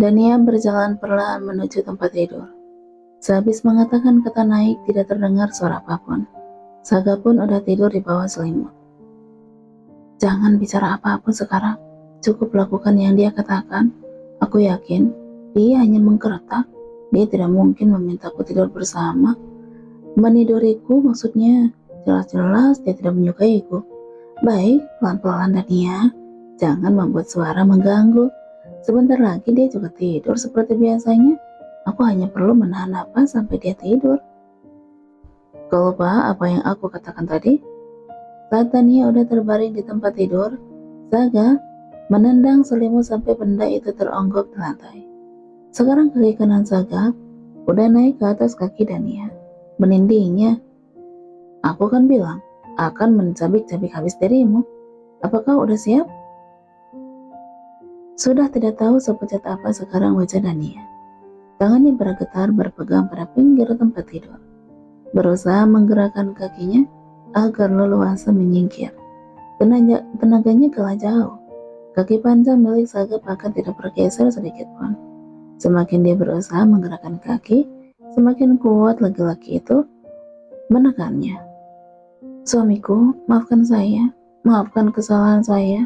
Dania berjalan perlahan menuju tempat tidur. Sehabis mengatakan kata naik, tidak terdengar suara apapun. Saga pun udah tidur di bawah selimut. Jangan bicara apapun sekarang. Cukup lakukan yang dia katakan. Aku yakin dia hanya mengkeretak. Dia tidak mungkin memintaku tidur bersama. Meniduriku maksudnya. Jelas-jelas dia tidak menyukaiku. Baik, pelan-pelan Dania. Jangan membuat suara mengganggu. Sebentar lagi dia juga tidur seperti biasanya. Aku hanya perlu menahan napas sampai dia tidur. Kau lupa apa yang aku katakan tadi? Saat Tania udah terbaring di tempat tidur, Saga menendang selimut sampai benda itu teronggok di lantai. Sekarang kaki kanan Saga udah naik ke atas kaki Dania. Menindihnya, aku kan bilang akan mencabik-cabik habis dirimu. Apakah udah siap? Sudah tidak tahu sepucat apa sekarang wajah Dania. Tangannya bergetar berpegang pada pinggir tempat tidur. Berusaha menggerakkan kakinya agar leluasa menyingkir. Tenaganya kalah jauh. Kaki panjang milik Saga bahkan tidak bergeser sedikit pun. Semakin dia berusaha menggerakkan kaki, semakin kuat laki-laki itu menekannya. Suamiku, maafkan saya, maafkan kesalahan saya.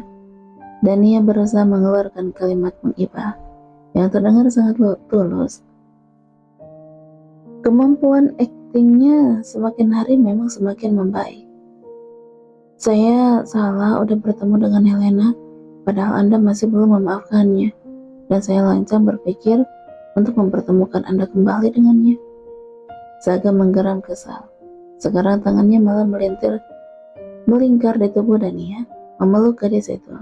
Dania berusaha mengeluarkan kalimat mengibah yang terdengar sangat tulus. Kemampuan aktingnya semakin hari memang semakin membaik. Saya salah udah bertemu dengan Helena, padahal Anda masih belum memaafkannya. Dan saya lancang berpikir untuk mempertemukan Anda kembali dengannya. Saga menggeram kesal. Sekarang tangannya malah melingkar di tubuh Dania, memeluk gadis itu.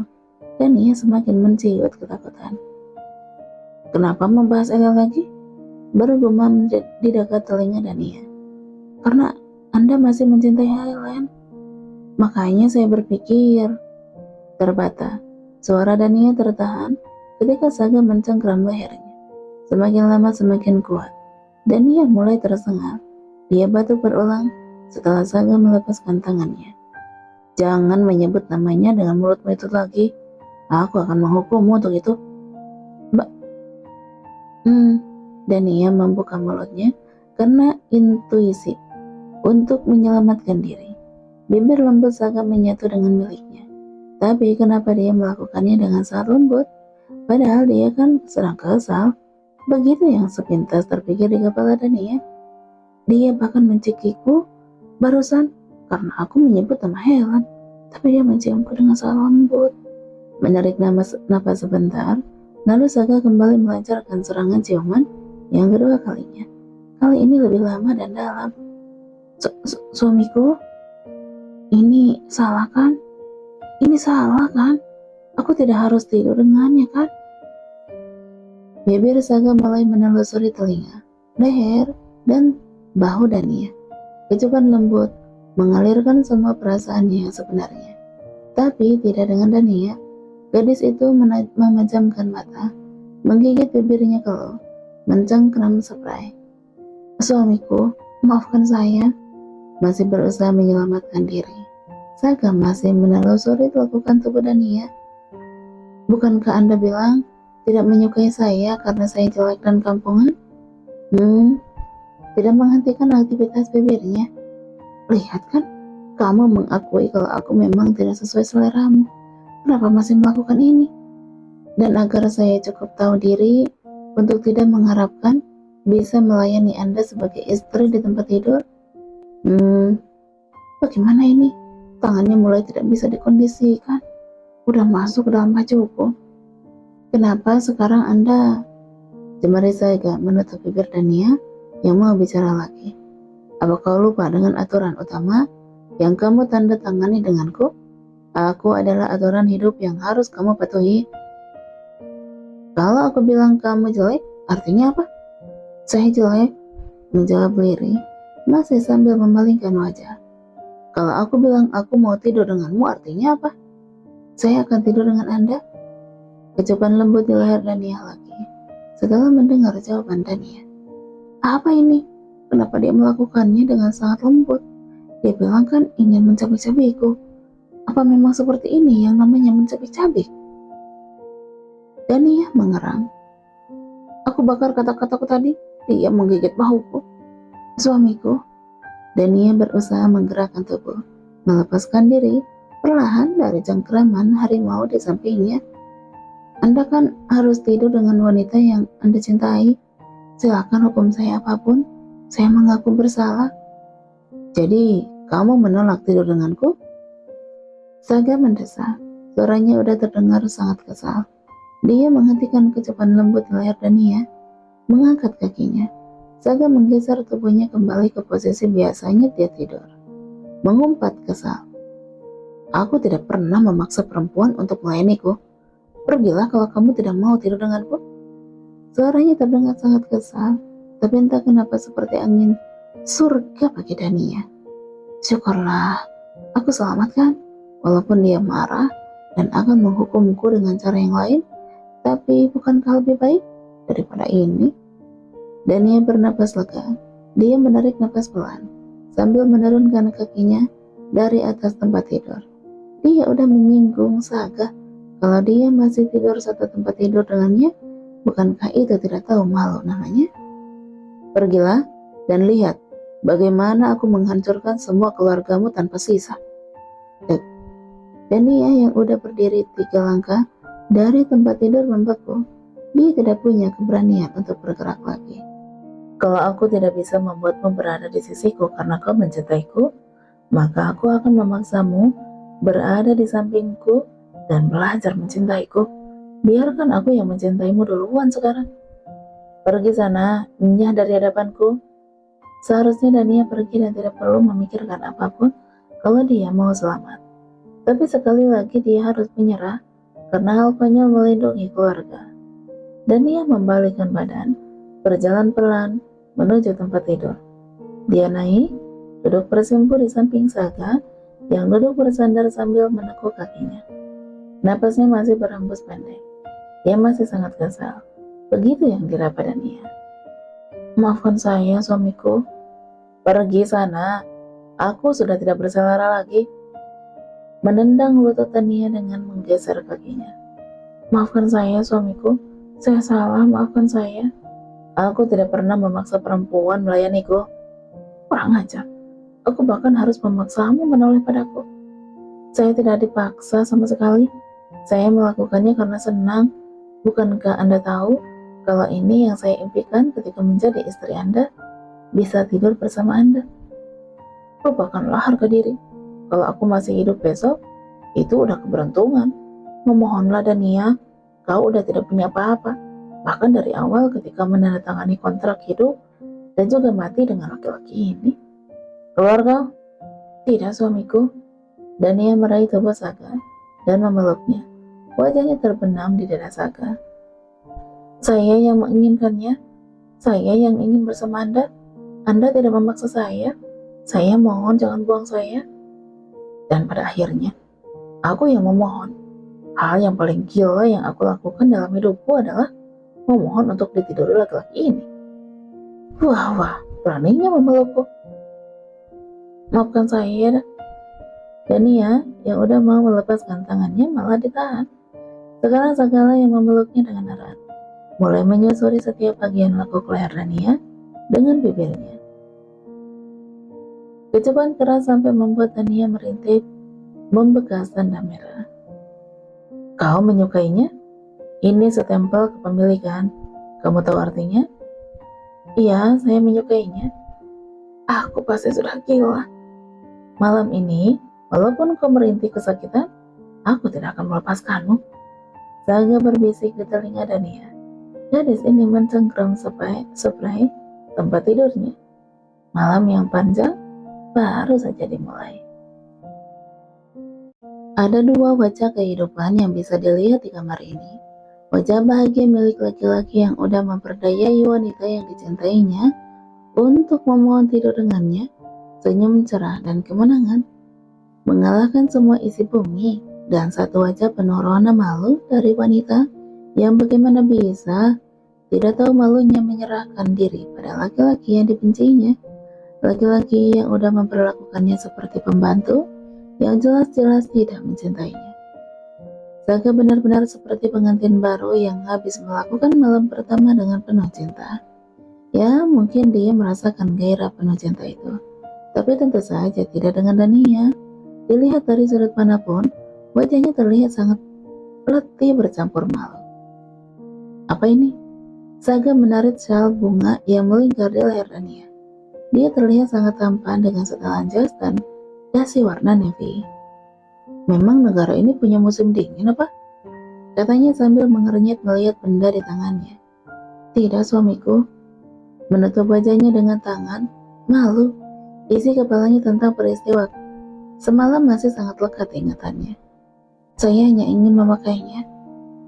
Dania semakin menciut ketakutan. Kenapa membahas Ella lagi? Bergumam di dekat telinga Dania. Karena Anda masih mencintai Helen. Makanya saya berpikir. Terbata. Suara Dania tertahan ketika Saga mencengkram lehernya. Semakin lama semakin kuat. Dania mulai tersengal. Dia batuk berulang setelah Saga melepaskan tangannya. Jangan menyebut namanya dengan mulutmu itu lagi. Aku akan menghukummu untuk itu. Dania membuka mulutnya karena intuisi untuk menyelamatkan diri. Bibir lembut Saga menyatu dengan miliknya. Tapi kenapa dia melakukannya dengan sangat lembut? Padahal dia kan sedang kesal. Begitu yang sepintas terpikir di kepala Dania. Dia bahkan mencikiku barusan karena aku menyebut nama Helen. Tapi dia menciumku dengan sangat lembut. Menarik napas sebentar, lalu Saga kembali melancarkan serangan ciuman yang kedua kalinya. Kali ini lebih lama dan dalam. Suamiku, ini salah kan? Ini salah kan? Aku tidak harus tidur dengannya kan? Bibir Saga mulai menelusuri telinga, leher, dan bahu Dania. Kecupan lembut mengalirkan semua perasaannya yang sebenarnya. Tapi tidak dengan Dania. Gadis itu memejamkan mata, menggigit bibirnya keluh, mencengkram spray. Suamiku, maafkan saya. Masih berusaha menyelamatkan diri. Saga masih menelusuri lakukan tubuh Dania. Bukankah Anda bilang tidak menyukai saya karena saya jelek dan kampungan? Tidak menghentikan aktivitas bibirnya. Lihat kan, kamu mengakui kalau aku memang tidak sesuai seleramu. Kenapa masih melakukan ini? Dan agar saya cukup tahu diri untuk tidak mengharapkan bisa melayani Anda sebagai istri di tempat tidur. Bagaimana ini? Tangannya mulai tidak bisa dikondisikan. Udah masuk ke dalam bajuku. Kenapa sekarang Anda? Jemari Saga menutup bibir Dania yang mau bicara lagi. Apa kau lupa dengan aturan utama yang kamu tanda tangani denganku? Aku adalah aturan hidup yang harus kamu patuhi. Kalau aku bilang kamu jelek, artinya apa? Saya jelek, menjawab Liri, masih sambil memalingkan wajah. Kalau aku bilang aku mau tidur denganmu, artinya apa? Saya akan tidur dengan Anda. Kecupan lembut di leher Dania lagi. Setelah mendengar jawaban Dania. Apa ini? Kenapa dia melakukannya dengan sangat lembut? Dia bilang kan ingin mencabik-cabikku. Apa memang seperti ini yang namanya mencabik-cabik? Dania mengerang. Aku bakar kata-kataku tadi. Dia menggigit bahuku. Suamiku. Dania berusaha menggerakkan tubuh, melepaskan diri perlahan dari cengkraman harimau di sampingnya. Anda kan harus tidur dengan wanita yang Anda cintai. Silakan hukum saya apapun. Saya mengaku bersalah. Jadi, kamu menolak tidur denganku? Saga mendesak. Suaranya udah terdengar sangat kesal. Dia menghentikan kecupan lembut di layar Dania, mengangkat kakinya. Saga menggeser tubuhnya kembali ke posisi biasanya dia tidur. Mengumpat kesal. Aku tidak pernah memaksa perempuan untuk melayaniku. Pergilah kalau kamu tidak mau tidur denganku. Suaranya terdengar sangat kesal, tapi entah kenapa seperti angin surga bagi Dania. Syukurlah, aku selamatkan. Walaupun dia marah dan akan menghukumku dengan cara yang lain, tapi bukankah lebih baik daripada ini? Dania bernapas lega. Dia menarik napas pelan, sambil menurunkan kakinya dari atas tempat tidur. Dia udah menyinggung Saga kalau dia masih tidur satu tempat tidur dengannya. Bukankah itu tidak tahu malu namanya? Pergilah dan lihat bagaimana aku menghancurkan semua keluargamu tanpa sisa. Dania yang udah berdiri 3 langkah dari tempat tidur membeku. Dia tidak punya keberanian untuk bergerak lagi. Kalau aku tidak bisa membuatmu berada di sisiku karena kau mencintaiku, maka aku akan memaksamu berada di sampingku dan belajar mencintaiku. Biarkan aku yang mencintaimu duluan sekarang. Pergi sana, nyah dari hadapanku. Seharusnya Dania pergi dan tidak perlu memikirkan apapun kalau dia mau selamat. Tapi sekali lagi dia harus menyerah karena hal konyol melindungi keluarga. Dania membalikkan badan, berjalan pelan menuju tempat tidur. Dia naik, duduk bersimpuh di samping Saga yang duduk bersandar sambil menekuk kakinya. Napasnya masih berhembus pendek. Dia masih sangat kesal. Begitu yang diraba Dania. Maafkan saya, suamiku. Pergi sana. Aku sudah tidak bersalah lagi. Menendang lutut Dania dengan menggeser kakinya. Maafkan saya, suamiku. Saya salah, maafkan saya. Aku tidak pernah memaksa perempuan melayaniku. Kurang ajar. Aku bahkan harus memaksamu menoleh padaku. Saya tidak dipaksa sama sekali. Saya melakukannya karena senang. Bukankah Anda tahu kalau ini yang saya impikan ketika menjadi istri Anda? Bisa tidur bersama Anda. Lupakanlah harga diri. Kalau aku masih hidup besok, itu udah keberuntungan. Memohonlah Dania, kau udah tidak punya apa-apa. Bahkan dari awal ketika menandatangani kontrak hidup dan juga mati dengan laki-laki ini. Keluar kau? Tidak, suamiku. Dania meraih tubuh Saga dan memeluknya. Wajahnya terbenam di dada Saga. Saya yang menginginkannya. Saya yang ingin bersama Anda. Anda tidak memaksa saya. Saya mohon jangan buang saya. Dan pada akhirnya, aku yang memohon. Hal yang paling gila yang aku lakukan dalam hidupku adalah memohon untuk ditiduri laki-laki ini. Wah, beraninya memelukku. Maafkan saya, Dania yang udah mau melepaskan tangannya malah ditahan. Sekarang Sagala yang memeluknya dengan erat, mulai menyusuri setiap bagian lekuk leher Dania dengan bibirnya. Kecupan keras sampai membuat Dania merintih, membekas tanda merah. Kau menyukainya? Ini setempel kepemilikan. Kamu tahu artinya? Iya, saya menyukainya. Aku pasti sudah gila. Malam ini, walaupun kau merintih kesakitan, aku tidak akan melepaskanmu. Saga berbisik di telinga Dania. Gadis ini mencengkram spray tempat tidurnya. Malam yang panjang baru saja dimulai. Ada 2 wajah kehidupan yang bisa dilihat di kamar ini. Wajah bahagia milik laki-laki yang udah memperdayai wanita yang dicintainya untuk memohon tidur dengannya, senyum cerah dan kemenangan, mengalahkan semua isi bumi, dan satu wajah penuh rona malu dari wanita yang bagaimana bisa tidak tahu malunya menyerahkan diri pada laki-laki yang dibencinya, laki-laki yang udah memperlakukannya seperti pembantu yang jelas-jelas tidak mencintainya. Saga benar-benar seperti pengantin baru yang habis melakukan malam pertama dengan penuh cinta. Ya, mungkin dia merasakan gairah penuh cinta itu. Tapi tentu saja tidak dengan Dania. Dilihat dari sudut manapun, wajahnya terlihat sangat letih bercampur malu. Apa ini? Saga menarik sjal bunga yang melingkar di leher Dania. Dia terlihat sangat tampan dengan setelan jas dan dasi warna navy. Memang negara ini punya musim dingin apa? Katanya sambil mengernyit melihat benda di tangannya. Tidak, suamiku. Menutup wajahnya dengan tangan, malu. Isi kepalanya tentang peristiwa semalam masih sangat lekat ingatannya. Saya hanya ingin memakainya.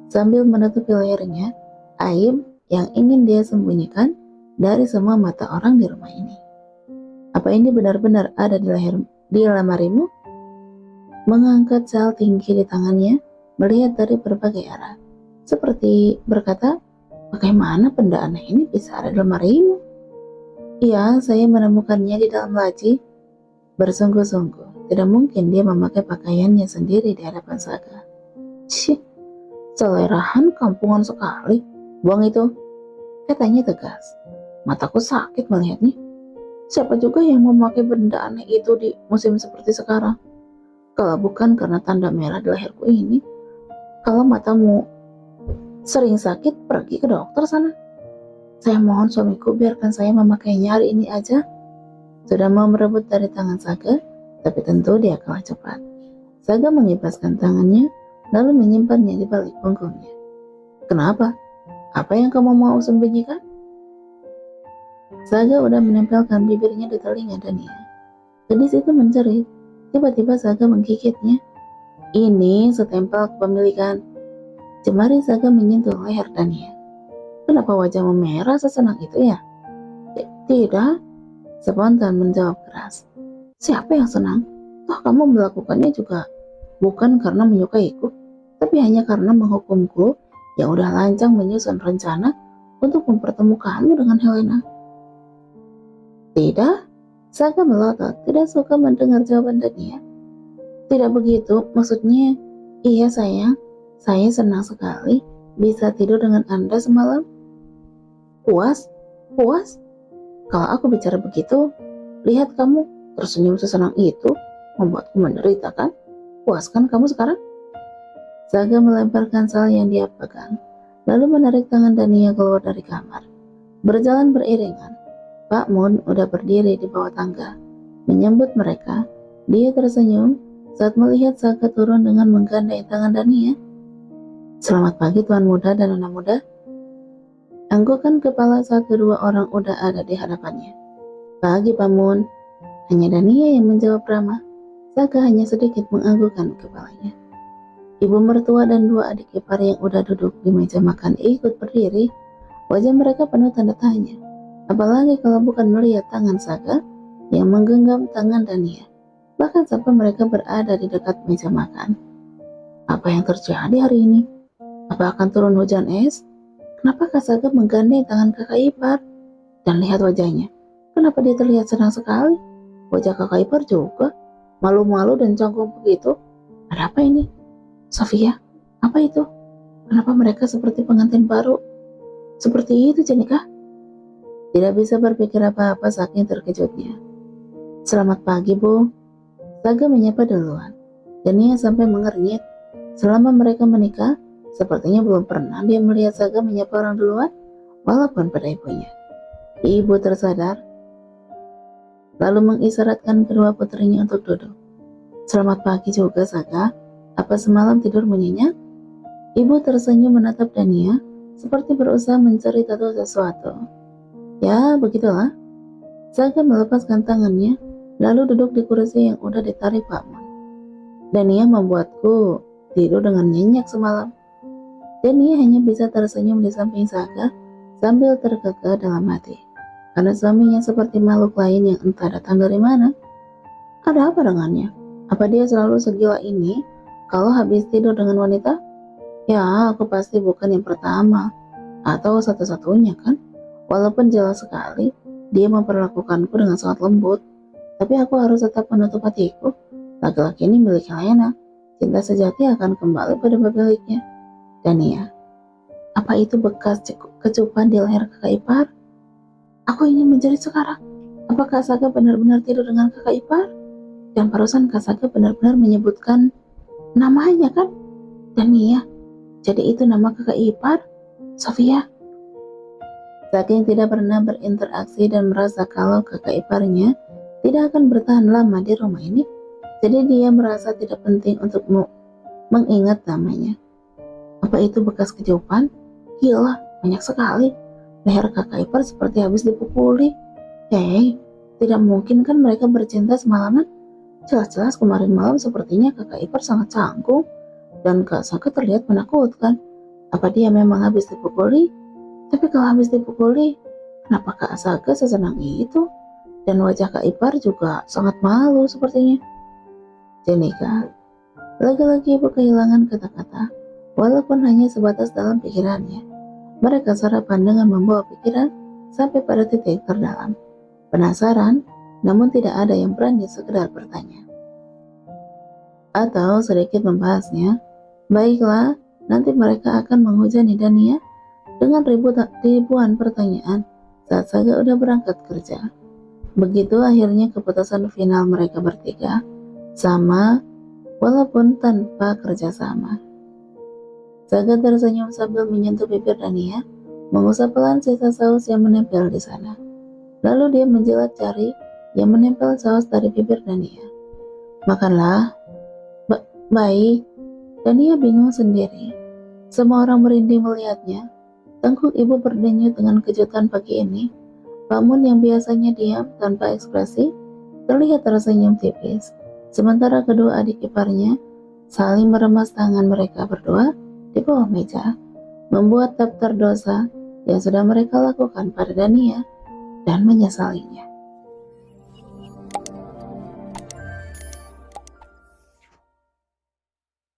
Sambil menutupi lehernya, aib yang ingin dia sembunyikan dari semua mata orang di rumah ini. Apa ini benar-benar ada di lemarimu? Mengangkat sjal tinggi di tangannya, melihat dari berbagai arah. Seperti berkata, bagaimana benda aneh ini bisa ada di lemarimu? Iya, saya menemukannya di dalam laci. Bersungguh-sungguh, tidak mungkin dia memakai pakaiannya sendiri di hadapan Saga. Cih, selerahan kampungan sekali. Buang itu, katanya tegas. Mataku sakit melihatnya. Siapa juga yang memakai benda aneh itu di musim seperti sekarang? Kalau bukan karena tanda merah di leherku ini. Kalau matamu sering sakit, pergi ke dokter sana. Saya mohon suamiku biarkan saya memakainya hari ini aja. Sudah mau merebut dari tangan Saga, tapi tentu dia kalah cepat. Saga mengibaskan tangannya, lalu menyimpannya di balik punggungnya. Kenapa? Apa yang kamu mau sembunyikan? Saga udah menempelkan bibirnya di telinga Dania. Gadis itu menjerit. Tiba-tiba Saga menggigitnya. Ini setempel kepemilikan. Jemari Saga menyentuh leher Dania. Kenapa wajahmu merah sesenang itu ya? Tidak, spontan menjawab keras. Siapa yang senang? Toh kamu melakukannya juga bukan karena menyukaiku, tapi hanya karena menghukumku yang udah lancang menyusun rencana untuk mempertemukanmu dengan Helena. Tidak, Saga melotot, tidak suka mendengar jawaban Dania. Tidak begitu, maksudnya, iya sayang, saya senang sekali bisa tidur dengan Anda semalam. Puas? Puas? Kalau aku bicara begitu, lihat kamu tersenyum sesenang itu, membuatku menderita kan? Puas kan kamu sekarang? Saga melemparkan sjal yang dia pegang, lalu menarik tangan Dania keluar dari kamar. Berjalan beriringan, Pak Mun udah berdiri di bawah tangga. Menyambut mereka, dia tersenyum saat melihat Saga turun dengan menggandeng tangan Dania. Selamat pagi Tuan Muda dan Nona Muda. Anggukan kepala saat kedua orang udah ada di hadapannya. Pagi Pak Mun. Hanya Dania yang menjawab ramah. Saga hanya sedikit menganggukkan kepalanya. Ibu mertua dan dua adik ipar yang udah duduk di meja makan ikut berdiri. Wajah mereka penuh tanda tanya. Apalagi kalau bukan melihat tangan Saga yang menggenggam tangan Dania. Bahkan sampai mereka berada di dekat meja makan. Apa yang terjadi hari ini? Apa akan turun hujan es? Kenapa Kak Saga menggandeng tangan kakak ipar? Dan lihat wajahnya. Kenapa dia terlihat senang sekali? Wajah kakak ipar juga. Malu-malu dan canggung begitu. Ada apa ini? Sofia, apa itu? Kenapa mereka seperti pengantin baru? Seperti itu, Jenika? Tidak bisa berpikir apa-apa saking terkejutnya. Selamat pagi, Bu. Saga menyapa duluan. Dan ia sampai mengernyit. Selama mereka menikah, sepertinya belum pernah dia melihat Saga menyapa orang duluan, walaupun pada ibunya. Ibu tersadar, lalu mengisyaratkan kedua putrinya untuk duduk. Selamat pagi juga, Saga. Apa semalam tidur menyenyak? Ibu tersenyum menatap Dania, seperti berusaha mencari tahu sesuatu. Ya, begitulah. Saga melepaskan tangannya, lalu duduk di kursi yang udah ditarik Pak Mun. Dania membuatku tidur dengan nyenyak semalam. Dania hanya bisa tersenyum di samping Saga sambil terkekeh dalam hati. Karena suaminya seperti makhluk lain yang entah datang dari mana. Ada apa dengannya? Apa dia selalu segila ini kalau habis tidur dengan wanita? Ya, aku pasti bukan yang pertama atau satu-satunya kan? Walaupun jelas sekali dia memperlakukanku dengan sangat lembut, tapi aku harus tetap menutup hatiku. Laki-laki ini milik Helena. cinta sejati akan kembali pada pemiliknya. Dania, apa itu bekas kecupan di leher kakak ipar? Aku ingin menjerit sekarang. Apakah Saga benar-benar tidur dengan kakak ipar? Dan barusan Kak Saga benar-benar menyebutkan namanya kan? Dania, jadi itu nama kakak ipar? Sofia. Saking tidak pernah berinteraksi dan merasa kalau kakak iparnya tidak akan bertahan lama di rumah ini, jadi dia merasa tidak penting untuk mengingat namanya. Apa itu bekas kecupan? Gila, banyak sekali. Leher kakak ipar seperti habis dipukuli. Hei, tidak mungkin kan mereka bercinta semalaman? Jelas-jelas kemarin malam sepertinya kakak ipar sangat canggung dan Kak Saga terlihat menakutkan. Apa dia memang habis dipukuli? Tapi kalau habis dipukuli, kenapa Kak Saga sesenang itu? Dan wajah Kak Ipar juga sangat malu sepertinya. Jenika, lagi-lagi ibu kehilangan kata-kata, walaupun hanya sebatas dalam pikirannya. Mereka sarapan dengan membawa pikiran sampai pada titik terdalam. Penasaran, namun tidak ada yang berani sekedar bertanya. Atau sedikit membahasnya, baiklah, nanti mereka akan menghujani Dania dengan ribuan pertanyaan saat Saga udah berangkat kerja. Begitu akhirnya keputusan final mereka bertiga, sama walaupun tanpa kerjasama. Saga tersenyum sambil menyentuh bibir Dania, mengusap pelan sisa saus yang menempel di sana. Lalu dia menjilat jari yang menempel saus dari bibir Dania. Makanlah. Baik. Dania bingung sendiri. Semua orang merinding melihatnya. Tengkuk ibu berdenyut dengan kejutan pagi ini. Pak Mun yang biasanya diam tanpa ekspresi terlihat tersenyum tipis. Sementara kedua adik iparnya saling meremas tangan mereka berdua di bawah meja, membuat daftar dosa yang sudah mereka lakukan pada Dania dan menyesalinya.